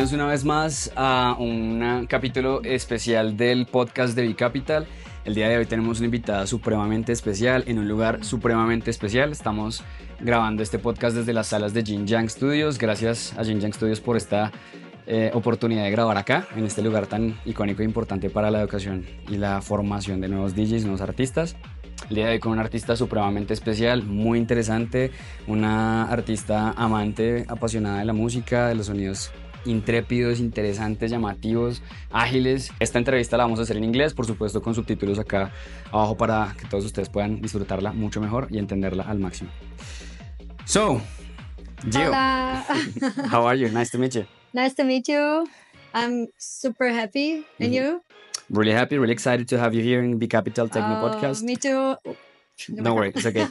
Bienvenidos una vez más a un capítulo especial del podcast de Capital. El día de hoy tenemos una invitada supremamente especial en un lugar supremamente especial. Estamos grabando este podcast desde las salas de GI.O Studios. Gracias a GI.O Studios por esta oportunidad de grabar acá, en este lugar tan icónico e importante para la educación y la formación de nuevos DJs, nuevos artistas. El día de hoy con una artista supremamente especial, muy interesante, una artista amante, apasionada de la música, de los sonidos intrépidos, interesantes, llamativos, ágiles. Esta entrevista la vamos a hacer en inglés, por supuesto con subtítulos acá abajo para que todos ustedes puedan disfrutarla mucho mejor y entenderla al máximo. So, Gio, Hola. how are you? Nice to meet you. Nice to meet you. I'm super happy. And you? Really happy, really excited to have you here in the Capital Techno podcast. Me too. Don't worry, it's okay.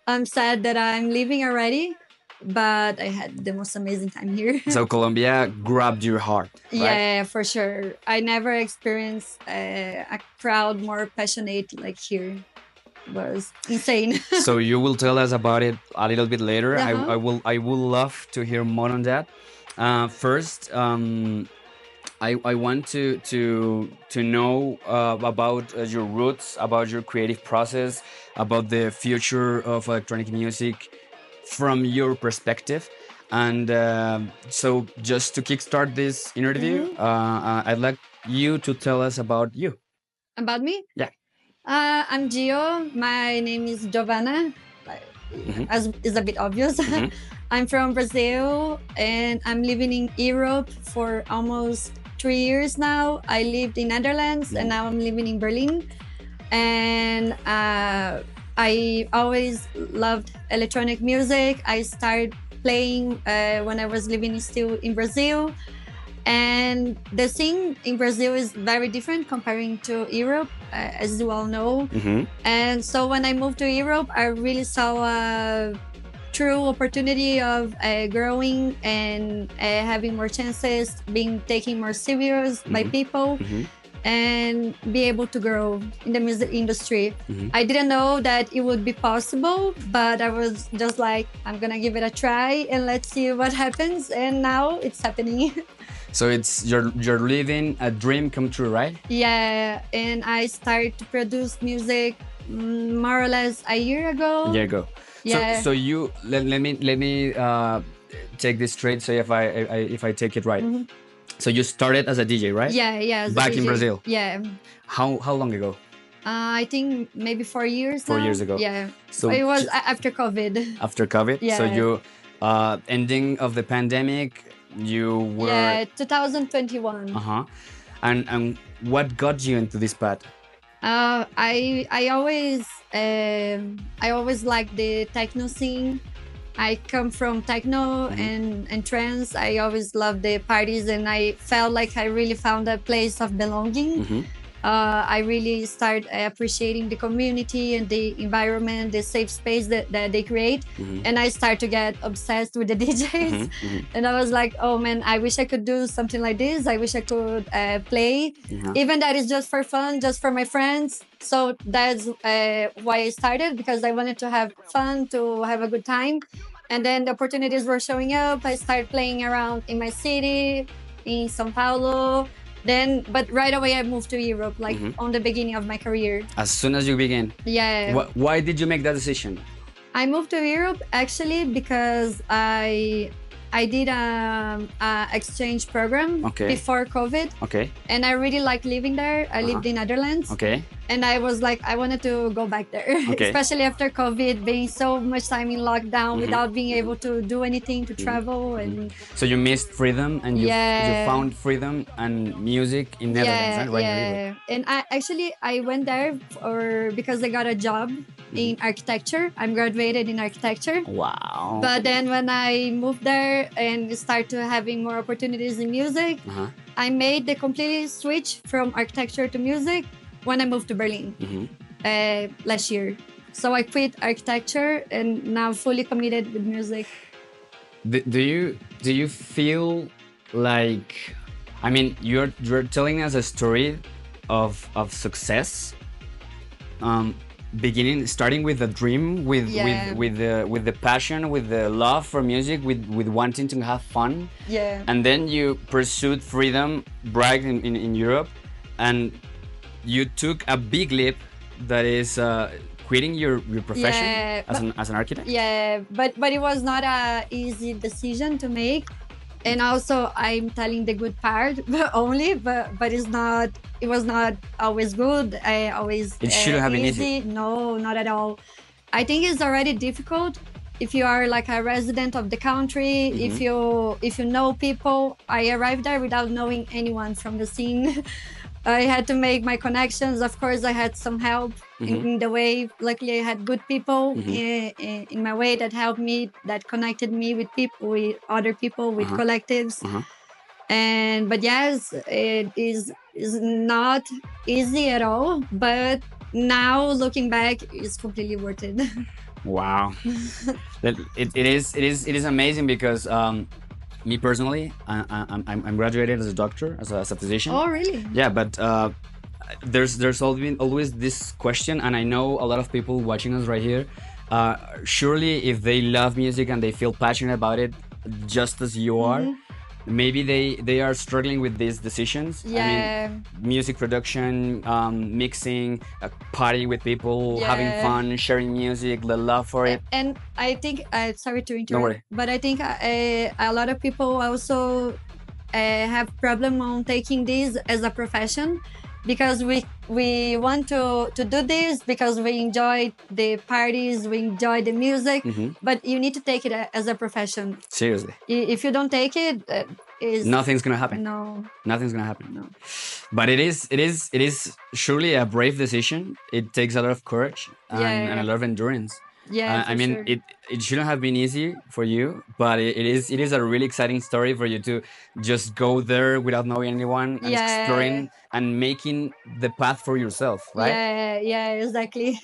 I'm sad that I'm leaving already, but I had the most amazing time here. So Colombia grabbed your heart, right? Yeah, for sure. I never experienced a crowd more passionate like here. It was insane. So you will tell us about it a little bit later. Uh-huh. I will love to hear more on that. First, I want to know about your roots, about your creative process, about the future of electronic music from your perspective. And so just to kickstart this interview, I'd like you to tell us about you. About me? Yeah. I'm GI.O. My name is Giovanna, as is a bit obvious. I'm from Brazil and I'm living in Europe for almost 3 years now. I lived in Netherlands and now I'm living in Berlin. And I always loved electronic music. I started playing when I was living still in Brazil. And the scene in Brazil is very different comparing to Europe, as you all know. And so when I moved to Europe, I really saw a true opportunity of growing and having more chances, being taken more serious by people, and be able to grow in the music industry. I didn't know that it would be possible, but I was just like, I'm gonna give it a try and let's see what happens. And now it's happening. So it's you're living a dream come true, right? Yeah, and I started to produce music more or less a year ago. A year ago. Yeah. So you let me take this straight. So if I take it right, so you started as a DJ, right? Yeah. as a Back in DJ. Brazil. Yeah. How long ago? I think maybe 4 years 4 now. years ago. Yeah. So it was after COVID. After COVID. Yeah. So you ending of the pandemic, you were. Yeah, 2021. And what got you into this path? I always liked the techno scene. I come from techno and trance. I always loved the parties and I felt like I really found a place of belonging. I really started appreciating the community and the environment, the safe space that they create. And I started to get obsessed with the DJs. And I was like, oh man, I wish I could do something like this. I wish I could play. Even that is just for fun, just for my friends. So that's why I started, because I wanted to have fun, to have a good time. And then the opportunities were showing up. I started playing around in my city, in São Paulo. But right away I moved to Europe, like on the beginning of my career. As soon as you began. Yeah. Why did you make that decision? I moved to Europe actually because I did a exchange program before COVID. Okay. And I really liked living there. I lived in Netherlands. Okay. And I was like, I wanted to go back there, especially after COVID, being so much time in lockdown without being able to do anything, to travel. And so you missed freedom and you found freedom and music in Netherlands, right? Yeah. And I went there because I got a job in architecture. I'm graduated in architecture. Wow. But then when I moved there and started having more opportunities in music, I made the complete switch from architecture to music when I moved to Berlin last year. So I quit architecture and now fully committed with music. Do you feel like, I mean, you're telling us a story of success, beginning, starting with a dream, with the passion, with the love for music, with wanting to have fun. Yeah. And then you pursued freedom, bragged in Europe, and you took a big leap that is quitting your profession as an architect. Yeah, but it was not a easy decision to make. And also, I'm telling the good part only, but it was not always good. It shouldn't have been easy. No, not at all. I think it's already difficult if you are like a resident of the country, if you know people. I arrived there without knowing anyone from the scene. I had to make my connections. Of course, I had some help in the way. Luckily, I had good people in my way that helped me, that connected me with people, with other people, with collectives. But yes, it is not easy at all. But now looking back, it's completely worth it. Wow, it is amazing because. Me personally, I'm graduated as a doctor, as a physician. Oh, really? Yeah, but there's always this question, and I know a lot of people watching us right here. Surely, if they love music and they feel passionate about it, just as you are, maybe they are struggling with these decisions. Yeah. I mean, music production, mixing, partying with people, having fun, sharing music, the love for it. And I think, sorry to interrupt, Don't worry. but I think a lot of people also have problem on taking this as a profession, because we want to do this because we enjoy the parties, we enjoy the music, but you need to take it as a profession. Seriously. If you don't take it, nothing's gonna happen. No. Nothing's gonna happen. No. But it is surely a brave decision. It takes a lot of courage and a lot of endurance. Yeah, I mean, sure. it shouldn't have been easy for you, but it is a really exciting story for you to just go there without knowing anyone and exploring and making the path for yourself, right? Yeah, exactly.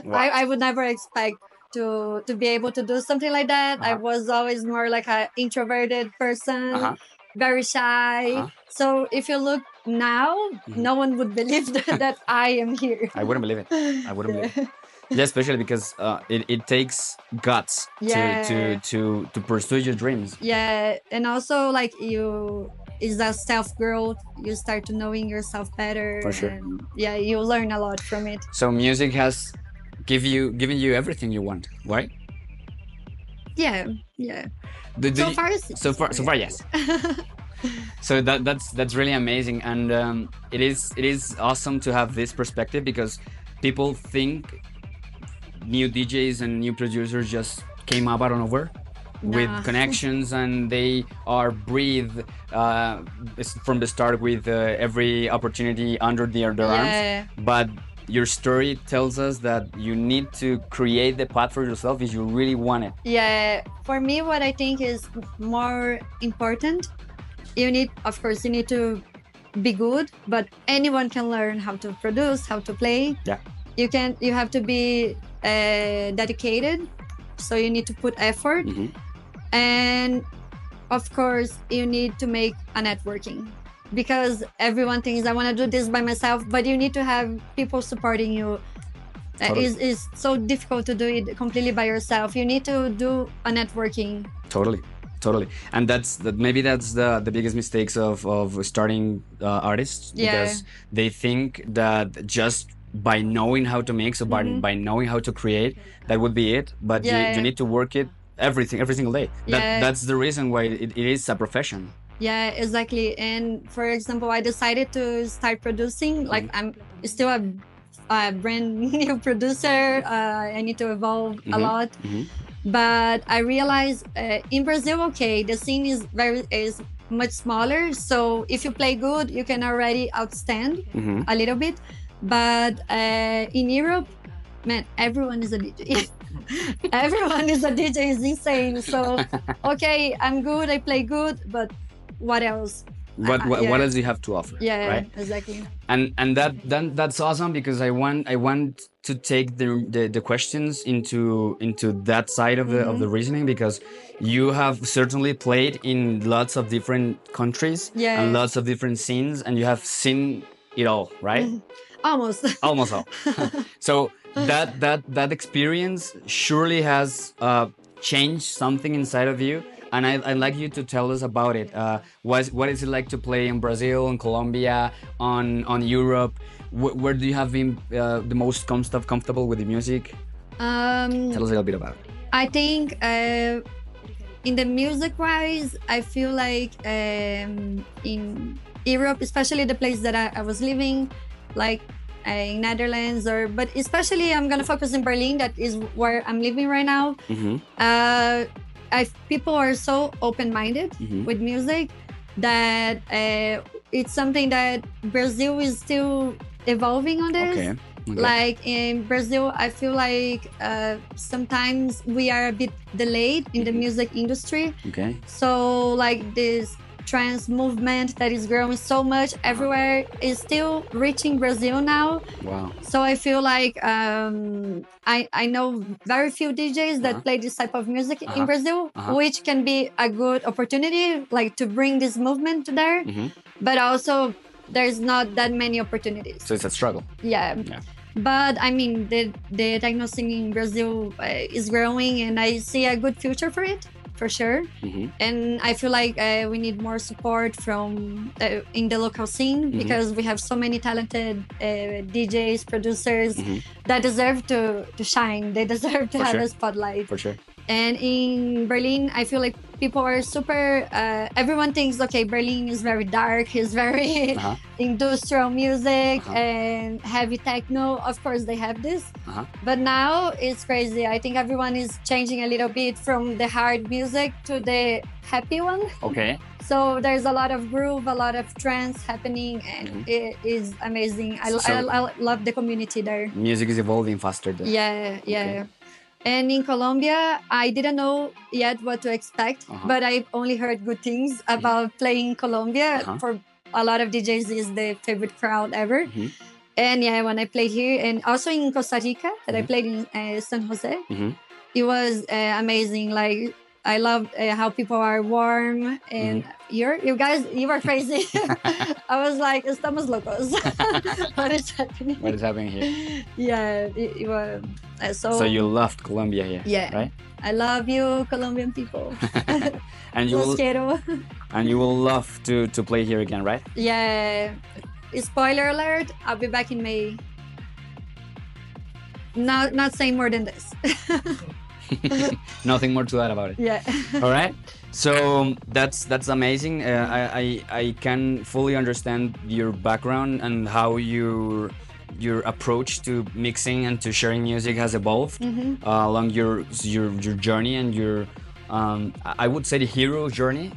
Wow. I would never expect to be able to do something like that. I was always more like an introverted person, very shy. So if you look now, no one would believe that I am here. I wouldn't believe it. I wouldn't believe it. Yeah, especially because it takes guts to pursue your dreams. Yeah, and also like you is a self growth. You start to knowing yourself better. For sure. And yeah, you learn a lot from it. So music has given you everything you want, right? Yeah. So far, yes. So that's really amazing, and it is awesome to have this perspective, because people think new DJs and new producers just came up out of nowhere with connections, and they are breathed from the start with every opportunity under their arms. But your story tells us that you need to create the path for yourself if you really want it. Yeah, for me, what I think is more important, you need to be good, but anyone can learn how to produce, how to play. Yeah. You have to be dedicated, so you need to put effort, and of course you need to make a networking, because everyone thinks I want to do this by myself, but you need to have people supporting you. Totally. It's so difficult to do it completely by yourself. You need to do a networking. Totally. And maybe that's the biggest mistakes of starting artists, because they think that just by knowing how to make, so by knowing how to create, that would be it. But you need to work it every single day. That's the reason why it is a profession. Yeah, exactly. And for example, I decided to start producing. Like I'm still a brand new producer. I need to evolve a lot. But I realized in Brazil, the scene is much smaller. So if you play good, you can already outstand a little bit. But in Europe, man, everyone is a DJ. Everyone is a DJ. It's insane. So, okay, I'm good. I play good. But what else? What else do you have to offer? Yeah, right? Exactly. And that's awesome, because I want to take the questions into that side of the reasoning, because you have certainly played in lots of different countries and lots of different scenes, and you have seen it all, right? Almost Almost all. So that experience surely has changed something inside of you, and I'd like you to tell us about it. What is it like to play in Brazil, in Colombia, on Europe? Where do you have been the most comfortable with the music? Tell us a little bit about it. I think in the music wise, I feel like in Europe, especially the place that I was living, like in Netherlands, but especially I'm gonna focus in Berlin. That is where I'm living right now. People are so open-minded with music that it's something that Brazil is still evolving on this. Okay. Like in Brazil, I feel like sometimes we are a bit delayed in the music industry. Okay. So like this trance movement that is growing so much everywhere is still reaching Brazil now. Wow. So I feel like I know very few DJs that play this type of music in Brazil, which can be a good opportunity, like to bring this movement to there. But also there's not that many opportunities. So it's a struggle. Yeah. But I mean, the techno scene in Brazil is growing, and I see a good future for it, for sure. And I feel like we need more support from in the local scene, because we have so many talented DJs, producers that deserve to shine. They deserve to have a spotlight. For sure. And in Berlin, I feel like people are super, everyone thinks, okay, Berlin is very dark, is very industrial music and heavy techno. Of course, they have this. But now it's crazy. I think everyone is changing a little bit from the hard music to the happy one. Okay. So there's a lot of groove, a lot of trance happening, and it is amazing. I love the community there. Music is evolving faster there. Yeah. Okay. And in Colombia, I didn't know yet what to expect, but I've only heard good things about playing in Colombia. For a lot of DJs, is the favorite crowd ever. And yeah, when I played here, and also in Costa Rica, that I played in San Jose, it was amazing. Like, I loved how people are warm, and you guys are crazy. I was like, estamos locos. What is happening? What is happening here? Yeah, it was so you loved Colombia here, yeah, right? I love you, Colombian people. And you will love to play here again, right? Yeah. Spoiler alert, I'll be back in May. Not saying more than this. Nothing more to add about it. Yeah. All right. So that's amazing. I can fully understand your background and how your approach to mixing and to sharing music has evolved along your journey and your I would say the hero journey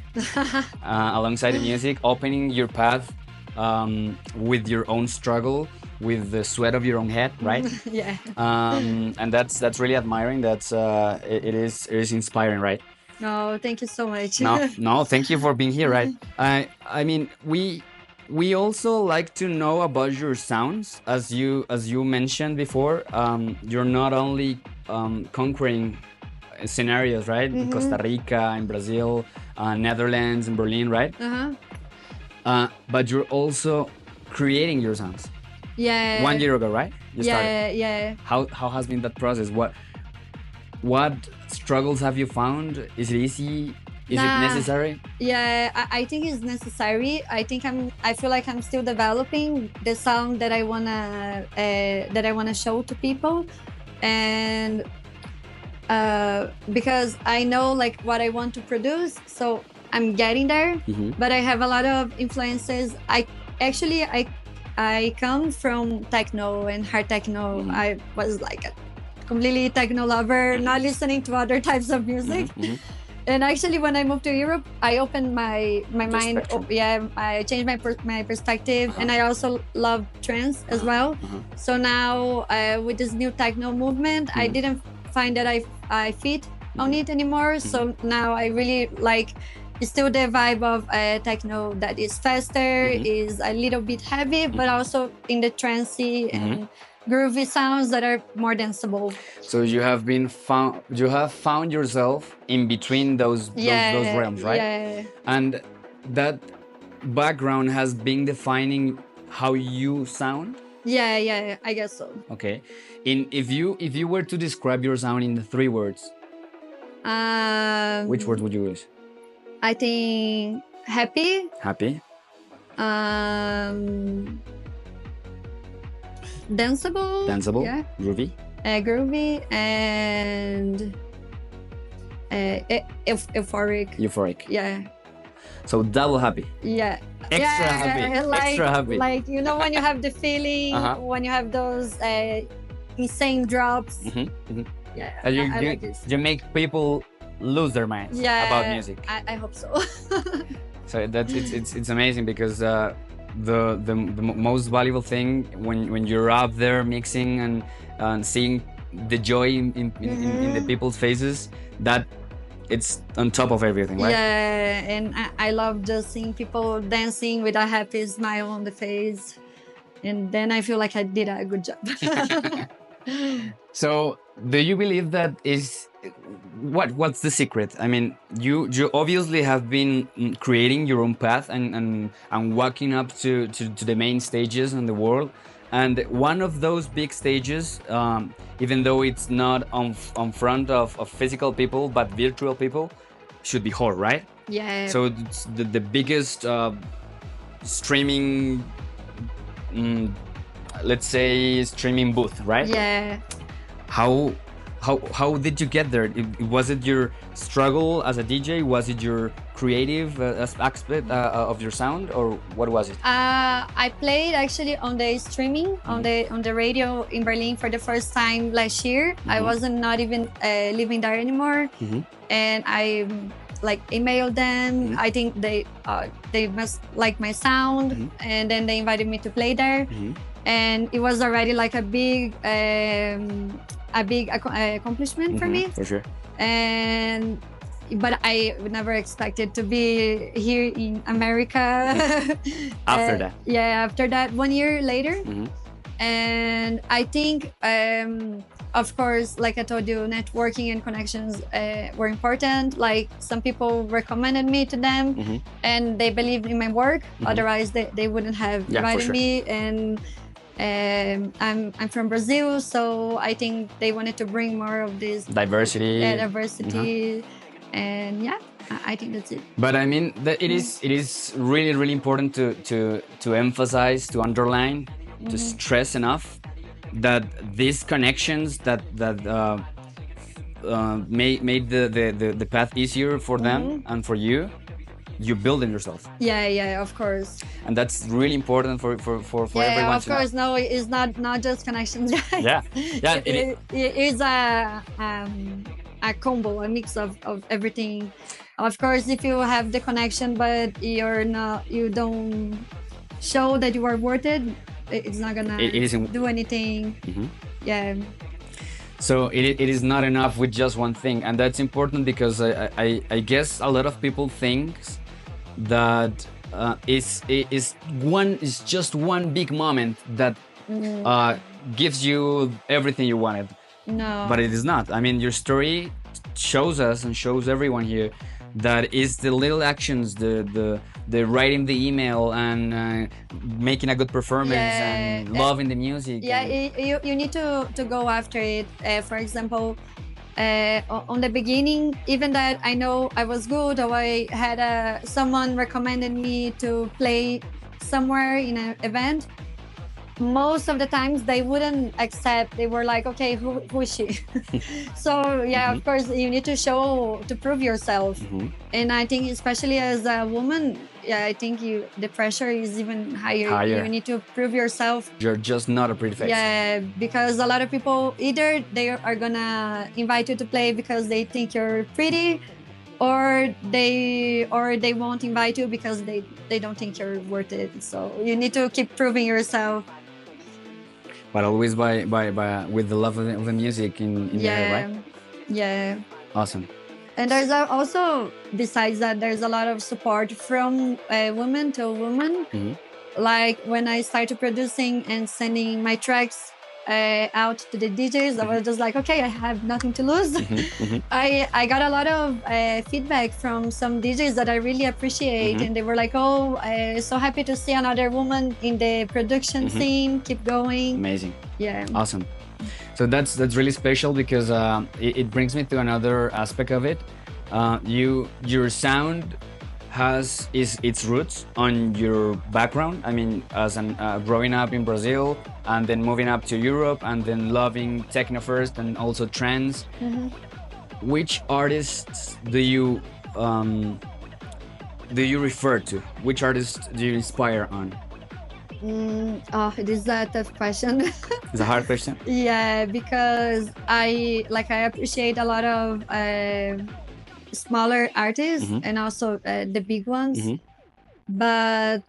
alongside the music, opening your path with your own struggle, with the sweat of your own head, right? Yeah. And that's really admiring. It is inspiring, right? No, thank you so much. No, thank you for being here, right? I mean, we also like to know about your sounds, as you mentioned before. You're not only conquering scenarios, right? In Costa Rica, in Brazil, Netherlands, in Berlin, right? But you're also creating your sounds. Yeah. 1 year ago, right? You started. Yeah. How has been that process? What struggles have you found? Is it easy? Is it necessary? Yeah, I think it's necessary. I feel like I'm still developing the sound that I wanna show to people, and because I know like what I want to produce, so I'm getting there. But I have a lot of influences. I come from techno and hard techno. I was like a completely techno lover, not listening to other types of music. And actually, when I moved to Europe, I opened my mind. I changed my perspective, and I also love trance as well. So now, with this new techno movement, I didn't find that I fit on it anymore. So now I really like. It's still the vibe of techno that is faster, is a little bit heavy, but also in the trancey and groovy sounds that are more danceable. So you have found yourself in between those realms, right? Yeah. And that background has been defining how you sound. Yeah, I guess so. Okay. If you were to describe your sound in 3 words, which words would you use? I think happy, Happy, danceable, yeah, groovy, groovy, and euphoric. euphoric. Yeah. So double happy. Yeah. Extra happy. Like, Extra happy. Like, you know, when you have the feeling, when you have those insane drops. Yeah. And I like this. you make people lose their minds about music. I hope so. So it's amazing because the most valuable thing when you're up there mixing and seeing the joy in the people's faces, that it's on top of everything, right? Yeah, and I love just seeing people dancing with a happy smile on the face, and then I feel like I did a good job. So do you believe that is what's the secret? I mean, you obviously have been creating your own path and walking up to the main stages in the world, and one of those big stages, even though it's not on front of physical people but virtual people, should be hard, right? Yeah. So it's the biggest streaming, let's say, streaming booth, right? Yeah. How did you get there? Was it your struggle as a DJ? Was it your creative aspect of your sound, or what was it? I played actually on the streaming on the radio in Berlin for the first time last year. I wasn't not even living there anymore, and I like emailed them. I think they must like my sound, and then they invited me to play there, and it was already like a big accomplishment for me. For sure. But I never expected to be here in America. After that. Yeah, after that, 1 year later. And I think, of course, like I told you, networking and connections were important. Like some people recommended me to them, and they believed in my work. Otherwise, they wouldn't have invited me. And I'm from Brazil, so I think they wanted to bring more of this diversity. And yeah, I think that's it. But I mean, it is really important to emphasize, to underline, to stress enough that these connections that made the path easier for them and for you. You build it yourself. Yeah, of course. And that's really important for everyone. Yeah, of course. No, it's not just connections. Yeah. It is a combo, a mix of everything. Of course, if you have the connection, but you don't show that you are worth it, it's not gonna do anything. Yeah. So it is not enough with just one thing, and that's important because I guess a lot of people think that is just one big moment that gives you everything you wanted. No. But it is not. I mean, your story shows us and shows everyone here that it's the little actions, the writing the email and making a good performance and loving the music. Yeah, you need to go after it. For example, on the beginning, even that I know I was good, or I had someone recommended me to play somewhere in an event. Most of the times they wouldn't accept. They were like, okay, who is she? So yeah, of course you need to prove yourself. And I think especially as a woman, I think the pressure is even higher. You need to prove yourself. You're just not a pretty face. Yeah, because a lot of people, either they are gonna invite you to play because they think you're pretty, or they won't invite you because they don't think you're worth it. So you need to keep proving yourself. But always by with the love of the music in your head, right? Yeah. Awesome. And there's also, besides that, there's a lot of support from woman to woman. Like when I started producing and sending my tracks out to the DJs. I was just like, okay, I have nothing to lose. I got a lot of feedback from some DJs that I really appreciate, and they were like, oh, so happy to see another woman in the production scene. Keep going. Amazing. Yeah. Awesome. So that's really special because it brings me to another aspect of it. Your sound has its roots on your background. I mean, as growing up in Brazil and then moving up to Europe and then loving techno first and also trance. Which artists do you refer to? Which artists do you inspire on? This is a tough question. It's a hard question. Yeah, because I appreciate a lot of smaller artists and also the big ones. But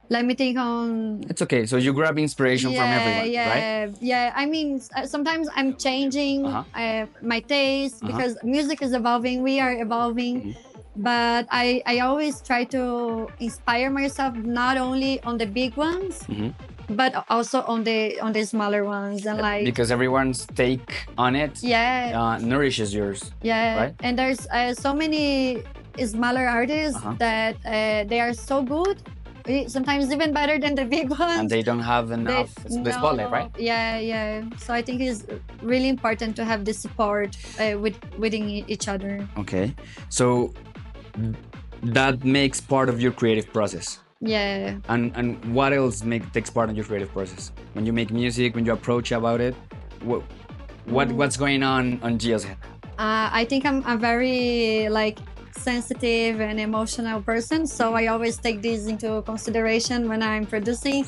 let me think on. It's okay. So you grab inspiration from everyone, right? Yeah. I mean, sometimes I'm changing my taste because music is evolving. We are evolving. But I always try to inspire myself not only on the big ones, but also on the smaller ones, and like because everyone's take on it nourishes yours. Right? And there's so many smaller artists that they are so good, sometimes even better than the big ones, and they don't have enough the spotlight, right? Yeah. So I think it's really important to have the support within each other. Okay, so that makes part of your creative process. Yeah. And what else takes part in your creative process? When you make music, when you approach about it, what's going on Gio's head? I think I'm a very sensitive and emotional person, so I always take this into consideration when I'm producing.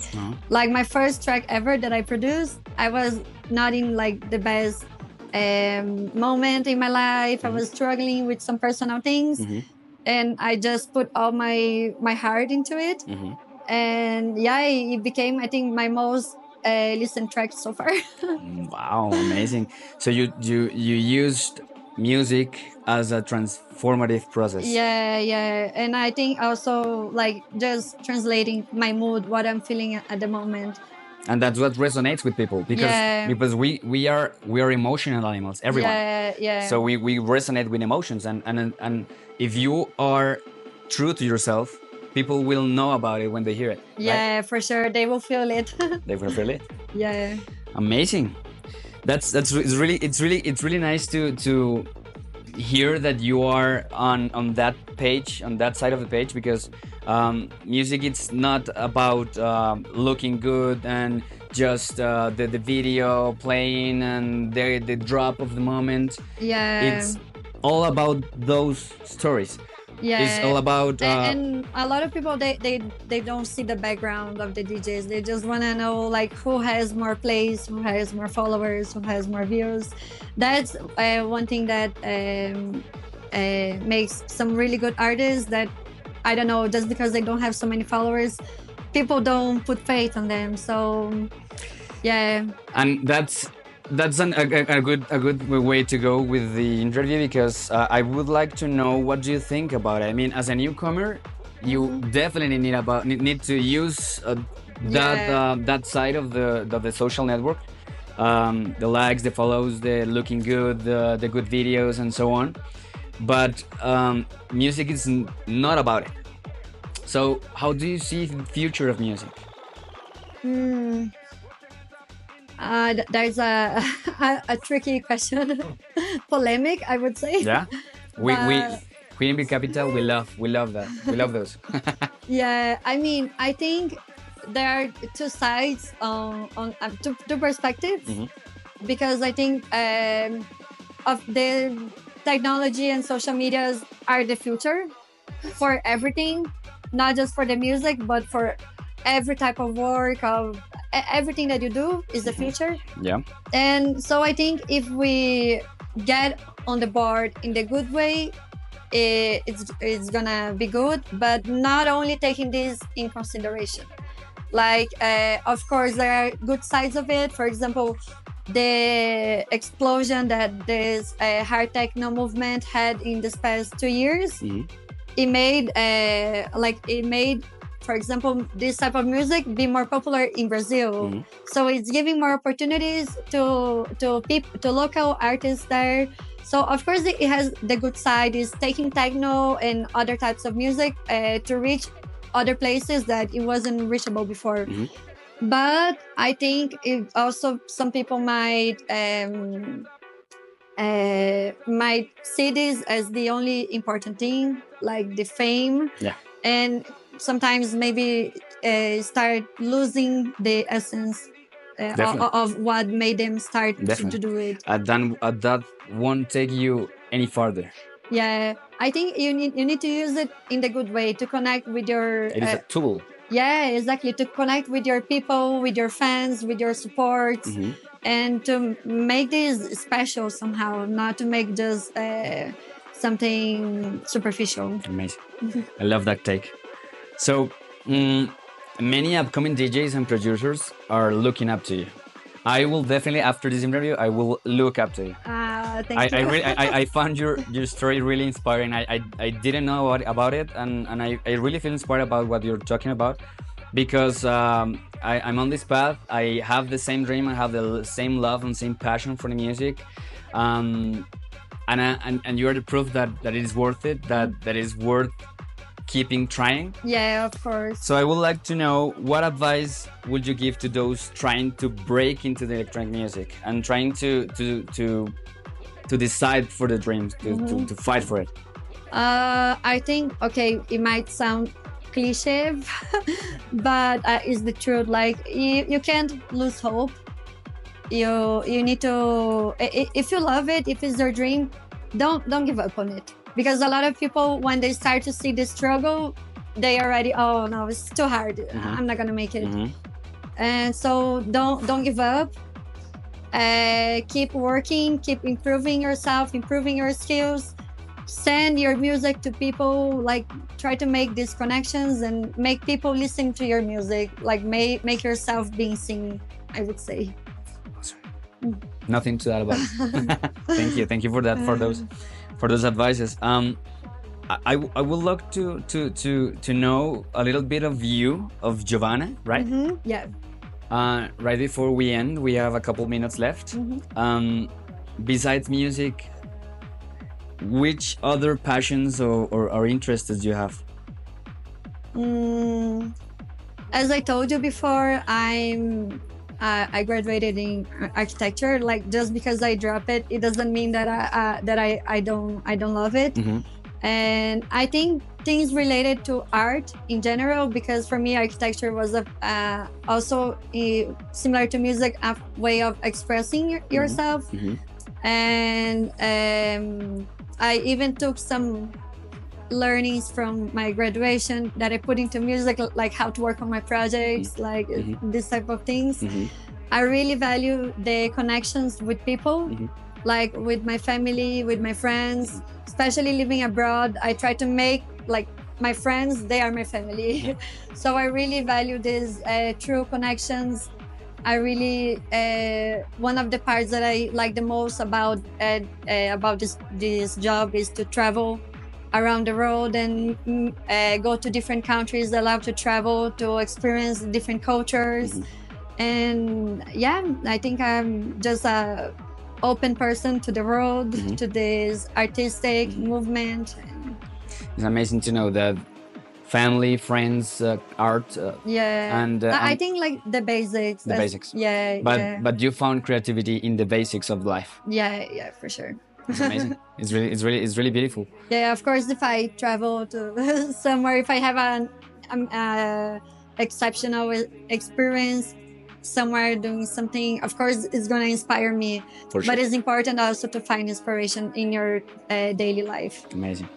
Like my first track ever that I produced, I was not in the best moment in my life. I was struggling with some personal things. And I just put all my heart into it. And it became, I think, my most listened track so far. Wow, amazing. So you used music as a transformative process. Yeah. And I think also just translating my mood, what I'm feeling at the moment. And that's what resonates with people because we are emotional animals, everyone. Yeah. So we resonate with emotions, and if you are true to yourself, people will know about it when they hear it. Yeah, right? For sure, they will feel it. They will feel it. Yeah. Amazing. It's really nice to hear that you are on that page, on that side of the page, because music, it's not about looking good and just the video playing and the drop of the moment. It's all about those stories. It's all about and a lot of people they don't see the background of the DJs. They just want to know who has more plays, who has more followers, who has more views. That's one thing that makes some really good artists that, I don't know, just because they don't have so many followers, people don't put faith on them. So and that's a good way to go with the interview, because I would like to know, what do you think about it? I mean, as a newcomer, you definitely need to use that side of the social network, the likes, the follows, the looking good, the good videos, and so on. But music is not about it. So how do you see the future of music? There's a tricky question. Polemic, I would say. Yeah, we in Big Capital, we love that. We love those. Yeah, I mean, I think there are two sides on two perspectives, because I think of the technology and social medias are the future for everything, not just for the music, but for every type of work, of everything that you do is the future. Yeah. And so I think if we get on the board in the good way, it's gonna be good, but not only taking this in consideration. Of course, there are good sides of it. For example, the explosion that this hard techno movement had in this past 2 years, it made for example, this type of music be more popular in Brazil. So it's giving more opportunities to local artists there. So of course it has the good side is taking techno and other types of music to reach other places that it wasn't reachable before. But I think it also some people might see this as the only important thing, like the fame. Yeah. And sometimes maybe start losing the essence of what made them start to do it. That won't take you any farther. Yeah, I think you need to use it in the good way to connect with your. It is a tool. Yeah, exactly. To connect with your people, with your fans, with your support, and to make this special somehow, not to make just something superficial. Amazing. I love that take. So, many upcoming DJs and producers are looking up to you. I will definitely, after this interview, I will look up to you. Thank you. I found your story really inspiring. I didn't know about it, and I really feel inspired about what you're talking about, because I'm on this path. I have the same dream. I have the same love and same passion for the music, and you are the proof that it is worth it. That it is worth keeping trying. Yeah, of course. So I would like to know, what advice would you give to those trying to break into the electronic music and trying to decide for the dreams, to fight for it? I think, okay, it might sound cliche, but it's the truth. Like you can't lose hope. You need to, if you love it, if it's your dream, don't give up on it. Because a lot of people, when they start to see the struggle, they already, oh no, it's too hard. I'm not gonna make it. And so don't give up. Keep working, keep improving yourself, improving your skills. Send your music to people. Like try to make these connections and make people listen to your music. Like make yourself being seen, I would say. Nothing to add about it. Thank you for that, for those advices. I would like to know a little bit of you, of Giovanna, right? Yeah. Right before we end, we have a couple minutes left. Besides music, which other passions or interests do you have? As I told you before, I graduated in architecture. Like just because I drop it, it doesn't mean that I don't love it. And I think things related to art in general, because for me architecture was also similar to music, a way of expressing yourself. And I even took some learnings from my graduation that I put into music, like how to work on my projects, like this type of things. I really value the connections with people, like with my family, with my friends, especially living abroad. I try to make like my friends, they are my family. So I really value these true connections. I really, one of the parts that I like the most about this job is to travel around the world and go to different countries. I love to travel, to experience different cultures. And yeah, I think I'm just a open person to the world, to this artistic movement. It's amazing to know that family, friends, art. And I think like the basics. The basics. Yeah. But you found creativity in the basics of life. Yeah, for sure. It's amazing. It's really beautiful. Yeah, of course, if I travel to somewhere, if I have an exceptional experience somewhere doing something, of course, it's going to inspire me. For sure. But it's important also to find inspiration in your daily life. Amazing.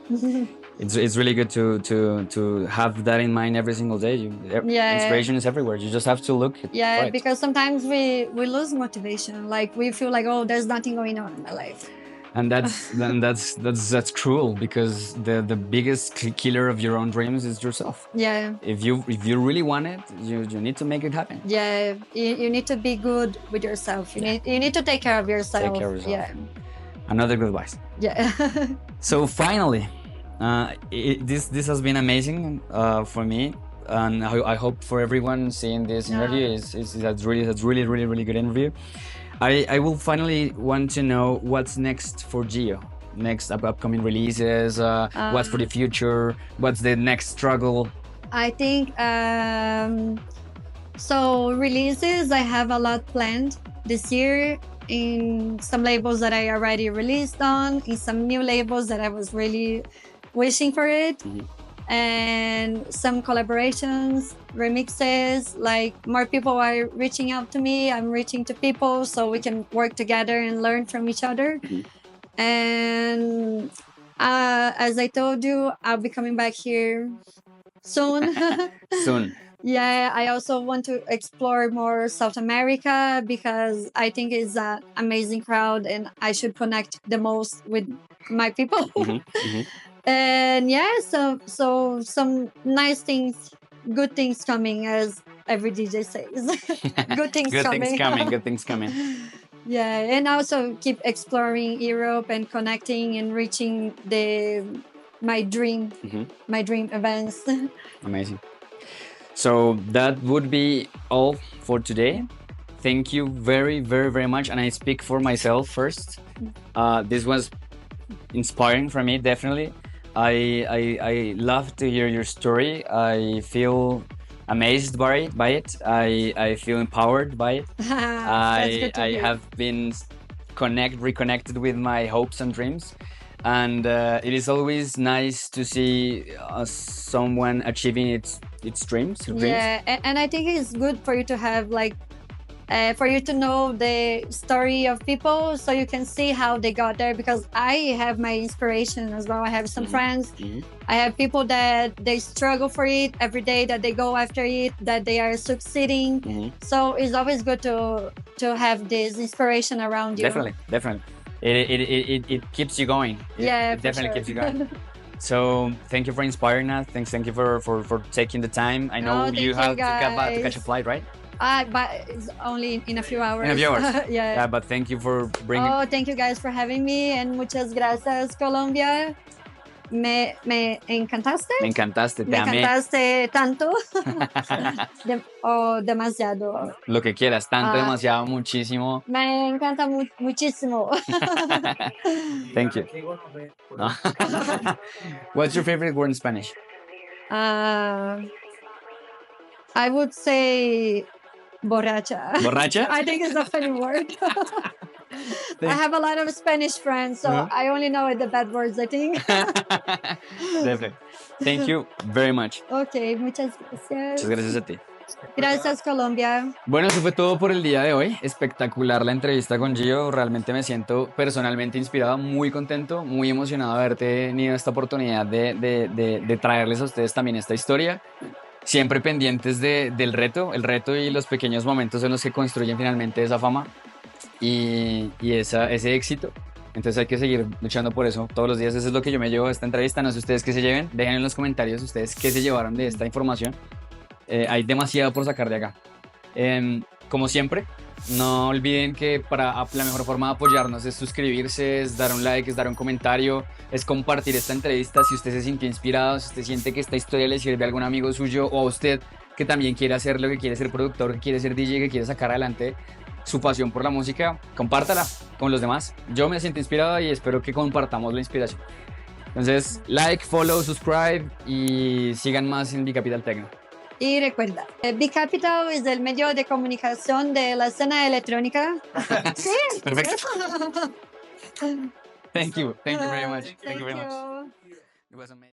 It's really good to have that in mind every single day. Inspiration is everywhere. You just have to look. Yeah, because sometimes we lose motivation. Like we feel like, oh, there's nothing going on in my life. And that's cruel, because the biggest killer of your own dreams is yourself. Yeah. If you really want it, you need to make it happen. Yeah, you need to be good with yourself. You need to take care of yourself. Take care of yourself. Yeah. Another good advice. Yeah. So finally, this has been amazing for me. and I hope for everyone seeing this interview is that's really good interview. I will finally want to know what's next for GI.O. Next upcoming releases, what's for the future, what's the next struggle. I think so releases, I have a lot planned this year in some labels that I already released on, in some new labels that I was really wishing for it, and some collaborations, remixes, like more people are reaching out to me, I'm reaching to people so we can work together and learn from each other. And as I told you, I'll be coming back here soon. Soon. Yeah, I also want to explore more South America because I think it's an amazing crowd and I should connect the most with my people. And yeah, so some nice things, good things coming, as every DJ says. Good things coming. Good things coming. Yeah, and also keep exploring Europe and connecting and reaching my dream events. Amazing. So that would be all for today. Thank you very much. And I speak for myself first. This was inspiring for me, definitely. I love to hear your story. I feel amazed by it. I feel empowered by it. I have been reconnected with my hopes and dreams. And it is always nice to see someone achieving its dreams. Yeah, and I think it's good for you to have for you to know the story of people so you can see how they got there, because I have my inspiration as well. I have some friends. I have people that they struggle for it every day, that they go after it, that they are succeeding. So it's always good to have this inspiration around you. Definitely. It keeps you going. It definitely keeps you going. So thank you for inspiring us. Thank you for taking the time. I know you have to catch a flight, right? But it's only in a few hours. In a few hours. Yeah. But thank you for bringing. Oh, thank you guys for having me, and muchas gracias, Colombia. Me encantaste. Me encantaste, me amé. Encantaste tanto. Demasiado. Lo que quieras, tanto, demasiado, muchísimo. Me encanta muchísimo. Thank you. What's your favorite word in Spanish? I would say borracha. Borracha? I think it's a funny word. I have a lot of Spanish friends, so I only know the bad words, I think. Definitely. Thank you very much. Ok, muchas gracias. Muchas gracias a ti. Gracias, Colombia. Bueno, eso fue todo por el día de hoy. Espectacular la entrevista con GI.O. Realmente me siento personalmente inspirado, muy contento, muy emocionado de haber tenido esta oportunidad de traerles a ustedes también esta historia. Siempre pendientes del reto, el reto y los pequeños momentos en los que construyen finalmente esa fama y ese éxito. Entonces hay que seguir luchando por eso todos los días. Eso es lo que yo me llevo de esta entrevista. No sé ustedes qué se lleven. Dejen en los comentarios ustedes qué se llevaron de esta información. Hay demasiado por sacar de acá. Como siempre, no olviden que la mejor forma de apoyarnos es suscribirse, es dar un like, es dar un comentario, es compartir esta entrevista. Si usted se sintió inspirado, si usted siente que esta historia le sirve a algún amigo suyo o a usted que también quiere hacer lo que quiere ser productor, que quiere ser DJ, que quiere sacar adelante su pasión por la música, compártala con los demás. Yo me siento inspirado y espero que compartamos la inspiración. Entonces, like, follow, subscribe y sigan más en Bicapital Techno. Y recuerda, B-Capital es el medio de comunicación de la escena electrónica. Sí. Perfecto. Thank you very much. Thank you very much. It was amazing.